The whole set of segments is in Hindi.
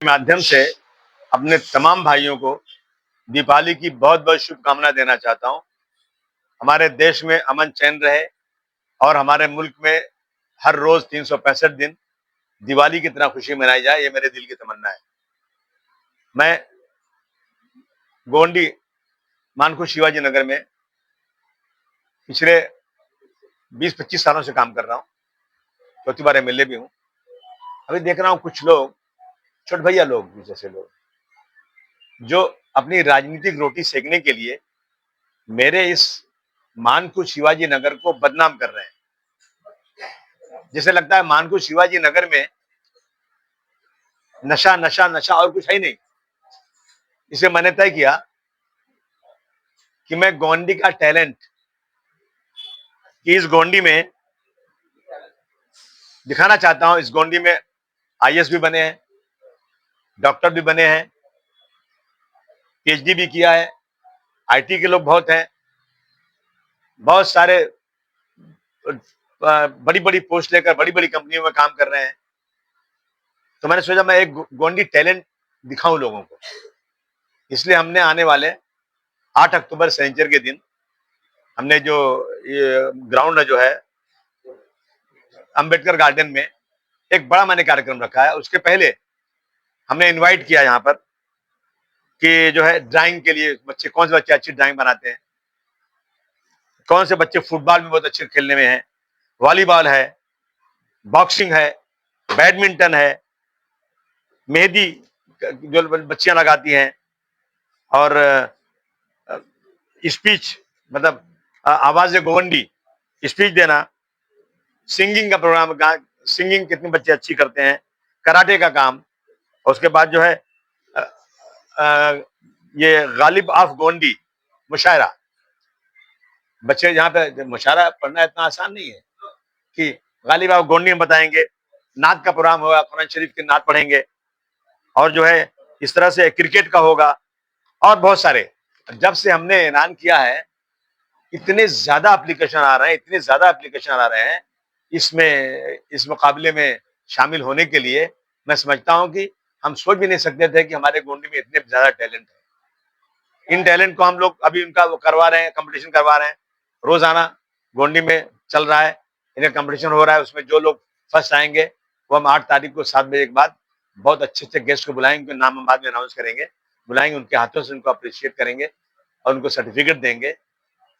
माध्यम से अपने तमाम भाइयों को दीपावली की बहुत बहुत शुभकामना देना चाहता हूं। हमारे देश में अमन चैन रहे और हमारे मुल्क में हर रोज 365 दिन दिवाली की तरह खुशी मनाई जाए, ये मेरे दिल की तमन्ना है। मैं गोंडी मानकुर शिवाजी नगर में पिछले 20-25 सालों से काम कर रहा हूँ। चौथी बार एमएलए भी हूँ। अभी देख रहा हूँ कुछ लोग, छोटे भैया लोग जैसे लोग, जो अपनी राजनीतिक रोटी सेकने के लिए मेरे इस मानकुर शिवाजी नगर को बदनाम कर रहे हैं। जैसे लगता है मानकुर शिवाजी नगर में नशा नशा नशा और कुछ है ही नहीं। इसे मैंने तय किया कि मैं गोंडी का टैलेंट, कि इस गोंडी में दिखाना चाहता हूं। इस गोंडी में आईएएस भी बने हैं, डॉक्टर भी बने हैं, पीएचडी भी किया है, आईटी के लोग बहुत हैं, बहुत सारे बड़ी बड़ी पोस्ट लेकर बड़ी बड़ी कंपनियों में काम कर रहे हैं। तो मैंने सोचा मैं एक गोंडी टैलेंट दिखाऊं लोगों को। इसलिए हमने आने वाले 8 अक्टूबर सैनिचर के दिन हमने जो ये ग्राउंड जो है अंबेडकर गार्डन में एक बड़ा मैंने कार्यक्रम रखा है। उसके पहले हमने इनवाइट किया यहाँ पर कि जो है ड्राइंग के लिए बच्चे, कौन से बच्चे अच्छी ड्राइंग बनाते हैं, कौन से बच्चे फुटबॉल में बहुत अच्छे खेलने में हैं, वॉलीबॉल है, बॉक्सिंग है, बैडमिंटन है, मेहंदी जो बच्चियां लगाती हैं, और स्पीच मतलब आवाज गोवंडी स्पीच देना, सिंगिंग का प्रोग्राम, सिंगिंग कितने बच्चे अच्छी करते हैं, कराटे का काम। और उसके बाद जो है ये गालिब ऑफ गोंडी मुशायरा। बच्चे यहाँ पे मुशायरा पढ़ना इतना आसान नहीं है कि गालिब ऑफ गोंडी में बताएंगे। नात का प्रोग्राम होगा, कुरान शरीफ की नात पढ़ेंगे, और जो है इस तरह से क्रिकेट का होगा और बहुत सारे। जब से हमने ऐलान किया है, इतने ज्यादा एप्लीकेशन आ रहे हैं, इतने ज्यादा एप्लीकेशन आ रहे हैं इसमें, इस मुकाबले में शामिल होने के लिए। मैं समझता हूं कि हम सोच भी नहीं सकते थे कि हमारे गोंडी में इतने ज्यादा टैलेंट है। इन टैलेंट को हम लोग अभी उनका वो करवा रहे हैं, कंपटीशन करवा रहे हैं। रोजाना गोंडी में चल रहा है, इन्हें कंपटीशन हो रहा है। उसमें जो लोग फर्स्ट आएंगे वो हम 8 तारीख को 7 बजे के बाद बहुत अच्छे अच्छे गेस्ट को बुलाएंगे, नाम हम बाद में अनाउंस करेंगे, बुलाएंगे, उनके हाथों से उनको अप्रिशिएट करेंगे और उनको सर्टिफिकेट देंगे।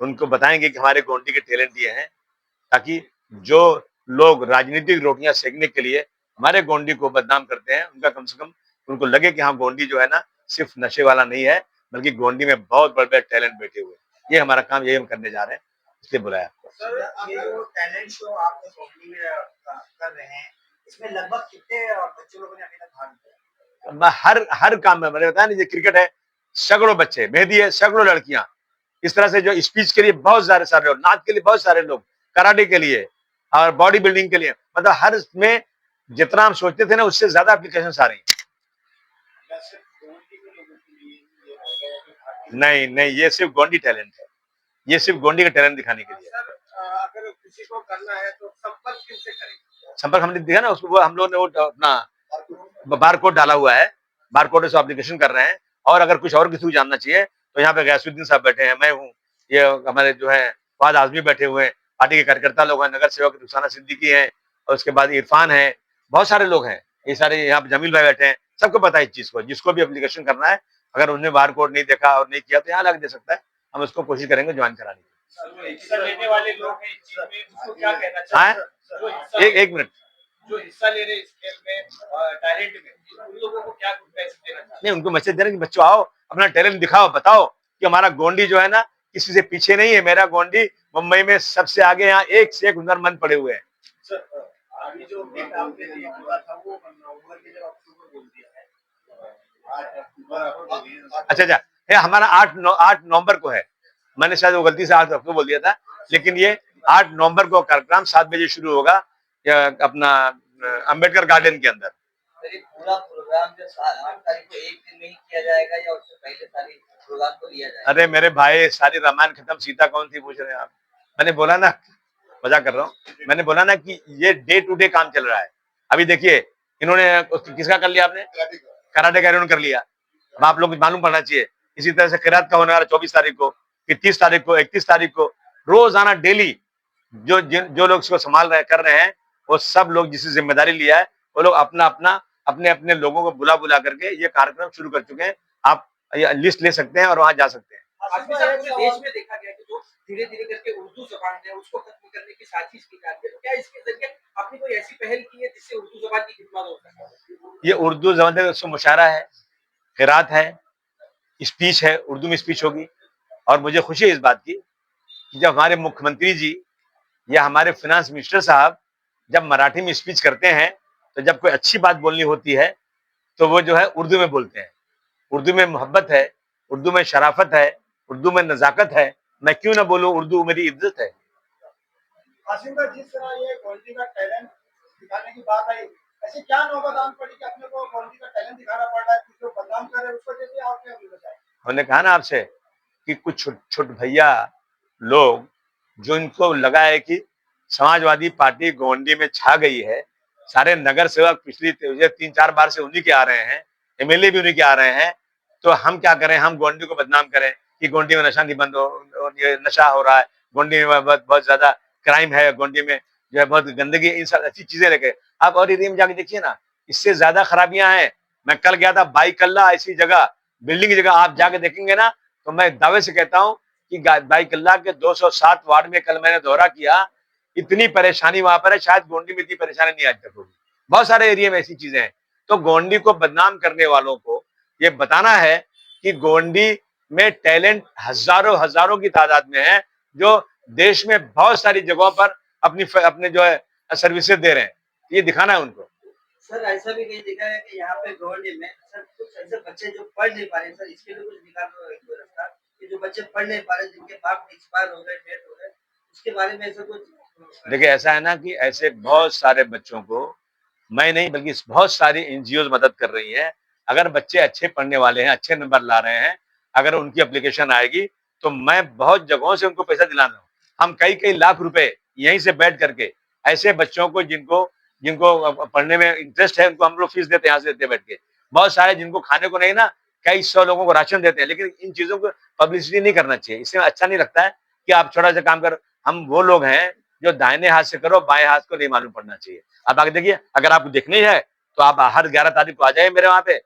उनको बताएंगे कि हमारे गोंडी के टैलेंट ये हैं, ताकि जो लोग राजनीतिक रोटियां सेकने के लिए हमारे गोंडी को बदनाम करते हैं, उनका कम से कम उनको लगे कि हाँ, गोंडी जो है ना सिर्फ नशे वाला नहीं है, बल्कि गोंडी में बहुत बड़े बड़े टैलेंट बैठे हुए हैं। ये हमारा काम, यही हम करने जा रहे हैं, इसलिए बुलाया आपको। सर, ये जो टैलेंट शो आप गोंडी में कर रहे हैं, इसमें लगभग कितने बच्चे लोगों ने अभी तक भाग लिया? हर काम में, मैंने बताया नहीं, क्रिकेट है सैकड़ों बच्चे, मेहंदी है सैकड़ों लड़कियां, इस तरह से जो स्पीच के लिए बहुत सारे लोग, नाच के लिए बहुत सारे लोग, कराटे के लिए और बॉडी बिल्डिंग के लिए, मतलब हर में जितना हम सोचते थे ना उससे ज्यादा एप्लीकेशन आ रही हैं। नहीं नहीं, ये सिर्फ गोंडी टैलेंट है, ये सिर्फ गोंडी का टैलेंट दिखाने के लिए। सर, अगर किसी को करना है तो संपर्क किससे करें? संपर्क हमने दिया ना उसको, हम लोग ने वो अपना बार कोड डाला हुआ है, बार कोड से एप्लीकेशन कर रहे हैं। और अगर कुछ और किसी को जानना चाहिए तो यहाँ पे गैसुद्दीन साहब बैठे हैं, मैं हूँ, ये हमारे जो है फवाद आजमी बैठे हुए हैं, पार्टी के कार्यकर्ता लोग हैं, नगर सेवक रुखसाना सिद्दीकी हैं, और उसके बाद इरफान है, बहुत सारे लोग हैं, ये सारे यहाँ पे जमील भाई बैठे हैं। सबको पता है इस चीज को, जिसको भी एप्लीकेशन करना है, अगर उन्होंने बार कोड नहीं देखा और नहीं किया तो यहाँ लग दे सकता है। हम उसको कोशिश करेंगे ज्वाइन कराने की। हिस्सा लेने वाले लोग हैं इस चीज में, उसको क्या कहना चाहते हैं? एक मिनट, जो हिस्सा ले रहे इस खेल में, टैलेंट में, उन लोगों को क्या मैसेज देना चाहते हैं? नहीं, उनको मैसेज दे रहे हैं कि बच्चों आओ, अपना टैलेंट दिखाओ, बताओ कि हमारा गोंडी जो है ना किसी से पीछे नहीं है। मेरा गोंडी मुंबई में सबसे आगे, यहाँ एक से एक हुनरमंद पड़े हुए हैं। सर, अभी जो डेट आपने दिया था वो नवंबर के, जब अक्टूबर बोल दिया है, 8 अक्टूबर। अच्छा, ये हमारा 8 नवंबर को है। मैंने शायद वो गलती से 8 अक्टूबर बोल दिया था, लेकिन ये 8 नवंबर को कार्यक्रम 7 बजे शुरू होगा अपना अंबेडकर गार्डन के अंदर। पूरा प्रोग्राम जो 8 तारीख को एक दिन में ही किया जाएगा या उससे पहले सारी प्रोग्राम को लिया जाएगा? अरे मेरे भाई, सारी रामायण खत्म, सीता कौन थी पूछ रहे हैं आप? मैंने बोला ना, मजाक कर रहा हूँ, मैंने बोला ना कि ये डे टू डे काम चल रहा है। अभी देखिए इन्होंने किसका कर लिया आपने, कराटे का इन्होंने कर लिया। अब आप लोग को मालूम पड़ना चाहिए। इसी तरह से किरात का होने वाला 24 तारीख को, कि 30 तारीख को, 31 तारीख को, रोजाना डेली जो लोग इसको संभाल रहे कर रहे हैं, वो सब लोग जिसकी जिम्मेदारी लिया है, वो लोग अपना अपना अपने अपने लोगों को बुला बुला करके ये कार्यक्रम शुरू कर चुके हैं। आप लिस्ट ले सकते हैं और वहां जा सकते हैं। आसिफ साहब, पूरे देश में देखा गया कि जो धीरे धीरे करके उर्दू जबान है उसको खत्म करने की साजिश की जाती है, तो क्या इसके जरिए आपने कोई ऐसी पहल की है जिससे उर्दू जबान की खिदमत हो सके? ये उर्दू जबान उसमें मुशायरा है, किरात है, स्पीच है, उर्दू में स्पीच होगी। और मुझे खुशी है इस बात की कि जब हमारे मुख्यमंत्री जी या हमारे फाइनेंस मिनिस्टर साहब जब मराठी में स्पीच करते हैं, तो जब कोई अच्छी बात बोलनी होती है तो वो जो है उर्दू में बोलते हैं। उर्दू में मोहब्बत है, उर्दू में शराफत है, उर्दू में नजाकत है। मैं क्यों ना बोलूं, उर्दू मेरी इज्जत है। आसिम भाई, जिस तरह ये गोल्डी का टैलेंट दिखाने की बात आई, ऐसे क्या नौबत आन पड़ी कि अपने को गोल्डी का टैलेंट दिखाना पड़ रहा है, कुछ लोग बदनाम कर रहे हैं, उसको जैसे आपने अभी बताया। हमने कहा ना आपसे कि कुछ छोटे भैया लोग, जो इनको लगा है कि समाजवादी पार्टी गोंडी में छा गई है, सारे नगर सेवक पिछली 3-4 बार से उन्हीं के आ रहे हैं, एमएलए भी उन्हीं के आ रहे हैं, तो हम क्या करें, हम गोंडी को बदनाम करें कि गोंडी में नशा नहीं बंद हो, ये नशा हो रहा है, गोंडी में बहुत ज्यादा क्राइम है, गोंडी में जो है बहुत गंदगी, इन सब अच्छी चीजें लेके आप और एरिया में जाके देखिए ना, इससे ज्यादा खराबियां हैं। मैं कल गया था बाईकल्ला, ऐसी जगह, बिल्डिंग की जगह आप जाके देखेंगे ना, तो मैं दावे से कहता हूं कि बाईकल्ला के 207 वार्ड में कल मैंने दौरा किया, इतनी परेशानी वहां पर है, शायद गोंडी में इतनी परेशानी नहीं आज तक होगी। बहुत सारे एरिया में ऐसी चीजें हैं। तो गोंडी को बदनाम करने वालों को ये बताना है कि गोंडी में टैलेंट हजारों हजारों की तादाद में है, जो देश में बहुत सारी जगहों पर अपने जो है सर्विसेज दे रहे हैं। ये दिखाना है उनको। सर, ऐसा भी कहीं देखा है कि यहाँ पे गोल्डी में सर कुछ ऐसे बच्चे जो पढ़ नहीं पा रहे, सर इसके लिए कुछ निकालो एक व्यवस्था कि जो बच्चे पढ़ नहीं पा रहे, जिनके बाप एक्सपायर हो गए, डेथ हो गए, उसके बारे में ऐसा कुछ। देखिए, ऐसा है ना कि ऐसे बहुत सारे बच्चों को मैं नहीं बल्कि बहुत सारी एनजीओ मदद कर रही हैं। अगर बच्चे अच्छे पढ़ने वाले हैं, अच्छे नंबर ला रहे हैं, अगर उनकी एप्लीकेशन आएगी तो मैं बहुत जगहों से उनको पैसा दिला रहा हूँ। हम कई कई लाख रुपए यहीं से बैठ करके ऐसे बच्चों को जिनको जिनको पढ़ने में इंटरेस्ट है, उनको हम लोग फीस देते हैं, यहाँ से देते बैठ के। बहुत सारे जिनको खाने को नहीं ना, कई 100 लोगों को राशन देते हैं, लेकिन इन चीजों को पब्लिसिटी नहीं करना चाहिए। इससे अच्छा नहीं लगता है कि आप छोटा सा काम कर। हम वो लोग हैं जो दाहिने हाथ से करो, बाएं हाथ को नहीं मालूम पड़ना चाहिए। आप आगे देखिए, अगर आपको देखनी है तो आप हर 11 तारीख को आ जाइए मेरे वहां पे,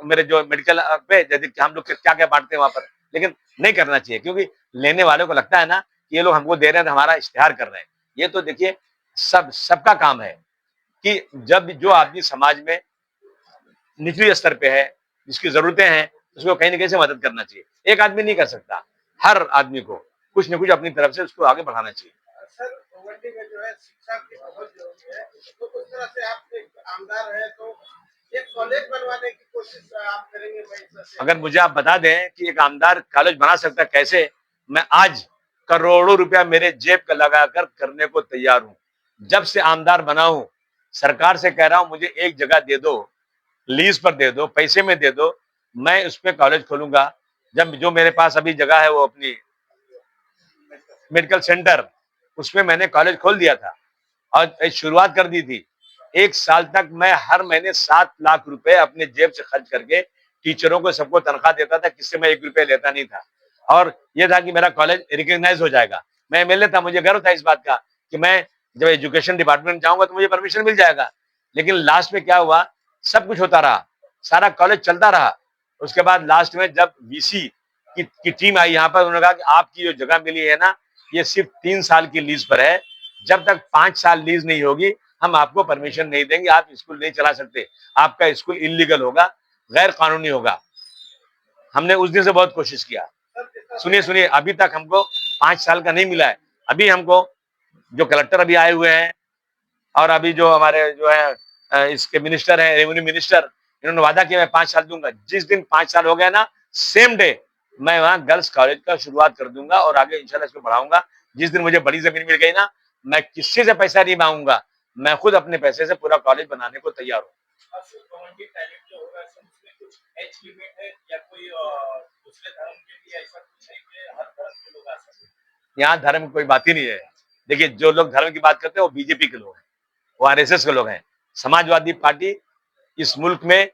मेरे जो मेडिकल पे, जैसे हम लोग क्या क्या बांटते हैं वहां पर। लेकिन नहीं करना चाहिए, क्योंकि लेने वालों को लगता है ना कि ये लोग हमको दे रहे हैं तो हमारा इश्तेहार कर रहे हैं। ये तो देखिए सबका काम है कि जब जो आदमी समाज में निचली स्तर पे है, जिसकी जरूरतें हैं, उसको कहीं ना कहीं से मदद करना चाहिए। एक आदमी नहीं कर सकता, हर आदमी को कुछ न कुछ अपनी तरफ से उसको आगे बढ़ाना चाहिए। सर, गोल्डी में जो है शिक्षा की बहुत जरूरी है, तो उस तरह से आप एक आमदार है तो एक कॉलेज बनवाने की कोशिश आप करेंगे भाई? अगर मुझे आप बता दें कि एक आमदार कॉलेज बना सकता है कैसे, मैं आज करोड़ों रुपया मेरे जेब का लगाकर करने को तैयार हूं। जब से आमदार बना हूं, सरकार से कह रहा हूं मुझे एक जगह दे दो, लीज पर दे दो, पैसे में दे दो, मैं उस पर कॉलेज खोलूंगा। जब जो मेरे पास अभी जगह है वो अपनी मेडिकल सेंटर, उसमें मैंने कॉलेज खोल दिया था और शुरुआत कर दी थी। 1 साल तक मैं हर महीने 7 लाख रुपए अपने जेब से खर्च करके टीचरों को सबको तनख्वाह देता था, किससे मैं 1 रुपया लेता नहीं था। और यह था कि मेरा कॉलेज रिकॉग्नाइज हो जाएगा। मैं एमएलए था, मुझे गर्व था इस बात का कि मैं जब एजुकेशन डिपार्टमेंट जाऊंगा तो मुझे परमिशन मिल जाएगा। लेकिन लास्ट में क्या हुआ, सब कुछ होता रहा, सारा कॉलेज चलता रहा। उसके बाद लास्ट में जब वीसी की टीम आई यहाँ पर, उन्होंने कहा कि आपकी जो जगह मिली है ना, ये सिर्फ 3 साल की लीज पर है, जब तक 5 साल लीज नहीं होगी हम आपको परमिशन नहीं देंगे, आप स्कूल नहीं चला सकते, आपका स्कूल इलीगल होगा, गैर कानूनी होगा। हमने उस दिन से बहुत कोशिश किया। सुनिए सुनिए, अभी तक हमको 5 साल का नहीं मिला है। अभी हमको जो कलेक्टर अभी आए हुए हैं और अभी जो हमारे जो है इसके मिनिस्टर हैं, रेवेन्यू मिनिस्टर, इन्होंने वादा किया मैं 5 साल दूंगा। जिस दिन 5 साल हो गया ना, सेम डे मैं वहां गर्ल्स कॉलेज का शुरुआत कर दूंगा और आगे इंशाल्लाह इसको बढ़ाऊंगा। जिस दिन मुझे बड़ी जमीन मिल गई ना, मैं किसी से पैसा नहीं मांगूंगा, मैं खुद अपने पैसे से पूरा कॉलेज बनाने को तैयार हूँ। यहाँ धर्म की कोई बात ही नहीं है। देखिए, जो लोग धर्म की बात करते हैं वो बीजेपी के लोग हैं, वो आरएसएस के लोग हैं। समाजवादी पार्टी इस मुल्क में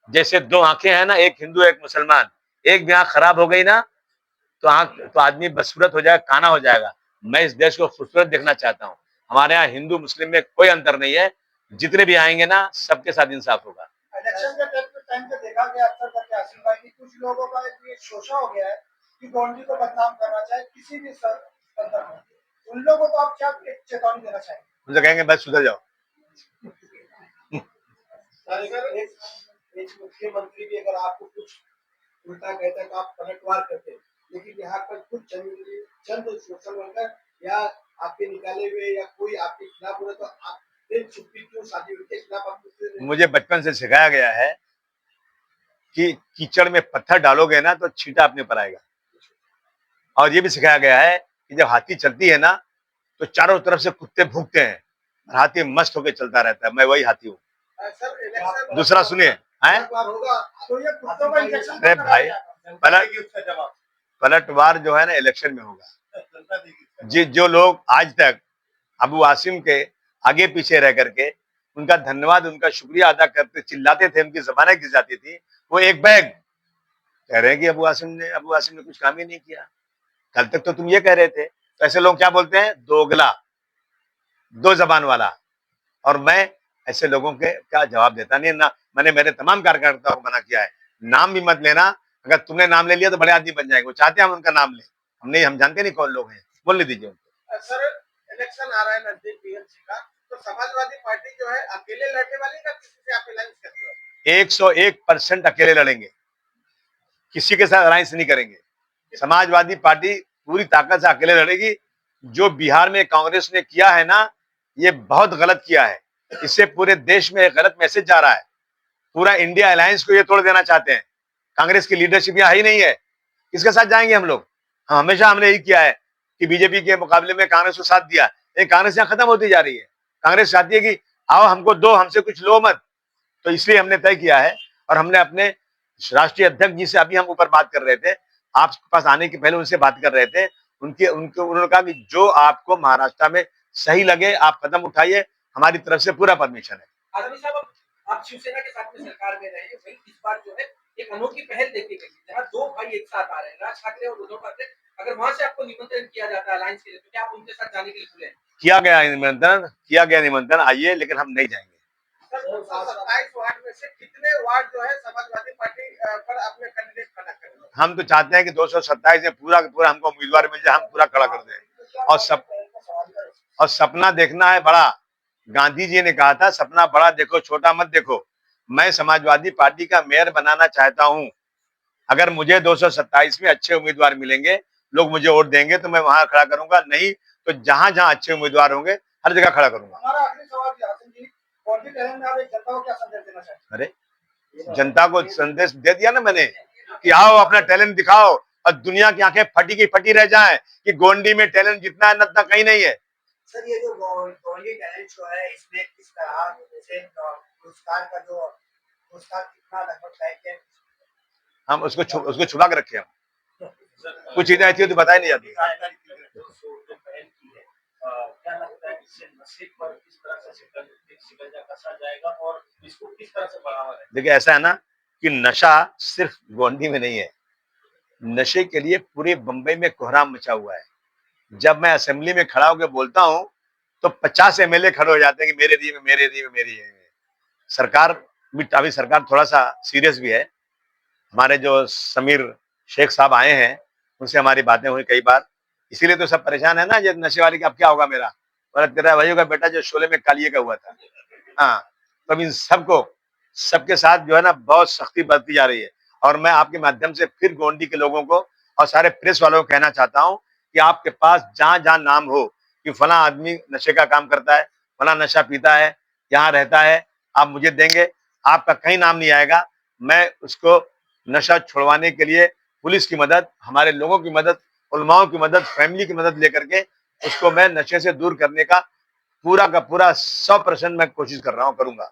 जैसे दो आंखें हैं ना, एक हिंदू एक मुसलमान, एक भी आंख खराब हो गई ना तो आंख तो आदमी बदसूरत हो जाएगा, काना हो जाएगा। मैं इस देश को खूबसूरत देखना चाहता हूँ। हमारे यहाँ हिंदू मुस्लिम में कोई अंतर नहीं है, जितने भी आएंगे ना सबके साथ इंसाफ होगा। इलेक्शन के टाइम पे देखा गया अक्सर करके आसिम भाई की कुछ लोगों का ये शोषा हो गया है कि गोंडी को बदनाम करना चाहे किसी भी संदर्भ में, उन लोगों को आप क्या चेतावनी देना चाहेंगे? उनसे कहेंगे बस सुधर जाओ। एक मुख्यमंत्री भी अगर आपको कुछ उल्टा कहता है तो आप पलटवार करते हैं, लेकिन यहाँ पर कुछ चंद सोशल वर्कर या आपके निकाले हुए या कोई आपके खिलाफ हो तो आप चुप्पी क्यों साधी उनके खिलाफ आप? मुझे बचपन से सिखाया गया है कि कीचड़ में पत्थर डालोगे ना तो छींटा अपने पर आएगा, और ये भी सिखाया गया है कि जब हाथी चलती है ना तो चारों तरफ से कुत्ते भूखते हैं और हाथी मस्त होकर चलता रहता है। मैं वही हाथी हूँ। दूसरा सुनिए, हैं? अरे भाई, पलटवार जो है ना इलेक्शन में होगा। जो लोग आज तक अबू आसिम के आगे पीछे रह करके उनका धन्यवाद, उनका शुक्रिया अदा करते चिल्लाते थे, उनकी ज़बानें घिस जाती थी, वो एक बैग कह रहे हैं कि अबू आसिम ने कुछ काम ही नहीं किया। कल तक तो तुम ये कह रहे थे। तो ऐसे लोग क्या बोलते हैं? दोगला, दो जबान वाला। और मैं ऐसे लोगों के क्या जवाब देता नहीं ना। मैंने मेरे तमाम कार्यकर्ताओं को मना किया है, नाम भी मत लेना। अगर तुमने नाम ले लिया तो बड़े आदमी बन जाएंगे। वो चाहते हैं हम उनका नाम लें, हम जानते नहीं कौन लोग हैं। बोलने दीजिए उनको। सर, इलेक्शन आ रहा है नजदीक बीएमसी का, तो समाजवादी पार्टी जो है अकेले लड़ने वाली का किसी से आप अलायंस करते हो? 101% अकेले लड़ेंगे, किसी के साथ अलायंस नहीं करेंगे। समाजवादी पार्टी पूरी ताकत से अकेले लड़ेगी। जो बिहार में कांग्रेस ने किया है ना, ये बहुत गलत किया है। इससे पूरे देश में एक गलत मैसेज जा रहा है। पूरा इंडिया अलायंस को ये तोड़ देना चाहते हैं। कांग्रेस की लीडरशिप यहाँ ही नहीं है, किसके साथ जाएंगे हम लोग? हमेशा हमने यही किया है कि बीजेपी के मुकाबले में कांग्रेस को साथ दिया, लेकिन कांग्रेस यहाँ खत्म होती जा रही है। कांग्रेस चाहती है कि आओ हमको दो, हमसे कुछ लो मत। तो इसलिए हमने तय किया है, और हमने अपने राष्ट्रीय अध्यक्ष जी से अभी हम ऊपर बात कर रहे थे, आपके पास आने के पहले उनसे बात कर रहे थे। उन्होंने कहा कि जो आपको महाराष्ट्र में सही लगे आप कदम उठाइए, हमारी तरफ से पूरा परमिशन है। आदमी साहब, आप शिवसेना के साथ में सरकार में रहे, वही इस बार जो है एक अनोखी पहल देखी गई, जहाँ दो भाई एक साथ आ रहे हैं, राज ठाकरे और उद्धव ठाकरे। अगर वहां से आपको निमंत्रण किया जाता है अलायंस के लिए, तो क्या आप उनके साथ जाने के लिए खुले हैं? किया गया निमंत्रण, आइए, लेकिन हम नहीं जाएंगे। 27 वार्ड में से कितने वार्ड जो है समाजवादी पार्टी पर अपने कैंडिडेट खड़ा करें? हम तो चाहते हैं कि 227 में पूरा पूरा हमको उम्मीदवार मिल जाए, हम पूरा खड़ा कर दें। और सपना देखना है बड़ा। गांधी जी ने कहा था सपना बड़ा देखो, छोटा मत देखो। मैं समाजवादी पार्टी का मेयर बनाना चाहता हूं। अगर मुझे 227 में अच्छे उम्मीदवार मिलेंगे, लोग मुझे वोट देंगे, तो मैं वहां खड़ा करूंगा। नहीं तो जहां जहां अच्छे उम्मीदवार होंगे हर जगह खड़ा करूंगा। हमारा आखिरी सवाल जी, कौंडी टहल में आप एक जनता को क्या संदेश देना चाहते हैं? अरे जनता को संदेश दे दिया ना मैंने कि आओ अपना टैलेंट दिखाओ, और दुनिया की आंखें फटी की फटी रह जाएं कि गोंडी में टैलेंट जितना है उतना कहीं नहीं है। सर, ये जो गोंडी टैलेंट शो है, इसमें किस तरह से पुरस्कार का जो पुरस्कार कितना लगभग तय किया? हम उसको छुपा के रखे। हम कुछ चीजें ऐसी होती बताई नहीं जाती। क्या लगता है इससे नशे पर किस तरह से शिकंजा कसा जाएगा और इसको किस तरह से बढ़ावा देगा? देखिए, ऐसा है ना कि नशा सिर्फ गोंडी में नहीं है, नशे के लिए पूरे बंबई में कोहराम मचा हुआ है। जब मैं असेंबली में खड़ा होकर बोलता हूं तो 50 एमएलए खड़े हो जाते हैं कि मेरे एरिया में, मेरे एरिया में, मेरे एरिया में। सरकार अभी सरकार थोड़ा सा सीरियस भी है। हमारे जो समीर शेख साहब आए हैं, उनसे हमारी बातें हुई कई बार। इसीलिए तो सब परेशान है ना, ये नशे वाले का अब क्या होगा मेरा। और तेरा भाइयों का बेटा जो शोले में कालिए का हुआ था। हाँ, तो अब इन सबके साथ जो है ना बहुत सख्ती बरती जा रही है। और मैं आपके माध्यम से फिर गोंडी के लोगों को और सारे प्रेस वालों को कहना चाहता हूं कि आपके पास जहां जहां नाम हो कि फला आदमी नशे का काम करता है, फला नशा पीता है, यहाँ रहता है, आप मुझे देंगे, आपका कहीं नाम नहीं आएगा। मैं उसको नशा छुड़वाने के लिए पुलिस की मदद, हमारे लोगों की मदद, उलमाओं की मदद, फैमिली की मदद लेकर के उसको मैं नशे से दूर करने का पूरा 100% मैं कोशिश कर रहा हूँ, करूंगा।